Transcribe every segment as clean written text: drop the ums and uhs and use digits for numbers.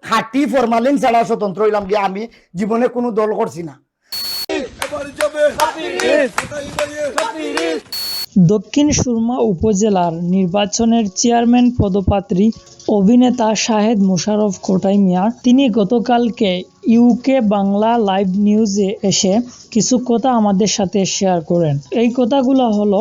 খাঁটি ফরমালিন ছাড়া স্বতন্ত্র হইলাম গিয়ে আমি জীবনে কোনো দল করছি না। দক্ষিণ সুরমা উপজেলার নির্বাচনের চেয়ারম্যান পদপ্রার্থী অভিনেতা শাহেদ মোশাররফ খোটাই মিয়া তিনি গতকালকে ইউকে বাংলা লাইভ নিউজে এসে কিছু কথা আমাদের সাথে শেয়ার করেন। এই কথাগুলো হলো,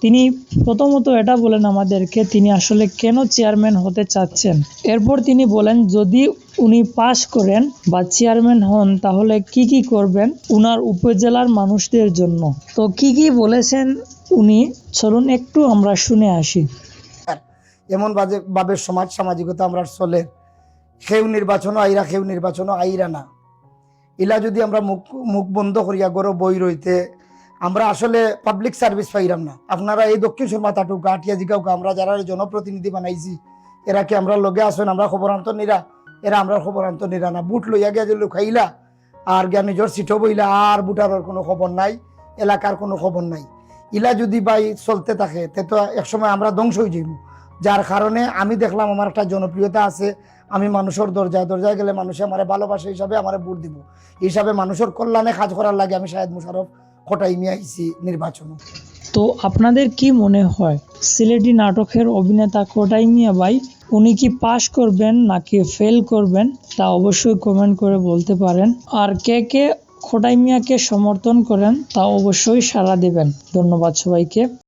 তিনি প্রথমত এটা বলেন আমাদেরকে তিনি আসলে কেন চেয়ারম্যান হতে চাচ্ছেন। এরপর তিনি বলেন যদি উনি পাশ করেন বা চেয়ারম্যান হন তাহলে কি কি করবেন উনার উপজেলার মানুষদের জন্য। তো কি কি বলেছেন উনি, চলুন একটু আমরা শুনে আসি। এমন ভাবে সমাজ সামাজিকতা আমরা চলে, সেও নির্বাচন আইরা সেও নির্বাচন আইরা না, ইলা যদি আমরা মুখ বন্ধ করিয়া গরো বই রইতে আমরা আসলে পাবলিক সার্ভিস পাইরাম না। আপনারা এই দক্ষিণ সুরমা তাটুকা আটিয়া জিগাউকা আমরা যারা জনপ্রতিনিধি বানাইছি এরা কি আমরা লগে আসেন আমরা খবরান্ত নিরা, এরা আমরা খবরান্ত নিরা না। বুট লইয়া গিয়া যে খাইলা আর গিয়া নিজের সিটও বইলা আর বুটারের কোনো খবর নাই, এলাকার কোনো খবর নাই। ইলা যদি বাই চলতে থাকে তে তো একসময় আমরা ধ্বংস হয়ে যাইব। যার কারণে আমি দেখলাম আমার একটা জনপ্রিয়তা আছে, আমি মানুষের দরজায় গেলে মানুষে আমার ভালোবাসা হিসাবে আমার ভোট দিব, হিসাবে মানুষের কল্যাণে কাজ করার লাগে আমি শাহেদ মোশাররফ খোটাই মিয়া আইছি নির্বাচন। তো আপনাদের কি মনে হয় সিলেটি নাটকের অভিনেতা খোটাই মিয়া ভাই উনি কি পাশ করবেন নাকি ফেল করবেন তা অবশ্যই কমেন্ট করে বলতে পারেন। আর কে কে খোটাই মিয়াকে সমর্থন করেন তা অবশ্যই সাড়া দেবেন। ধন্যবাদ সবাইকে।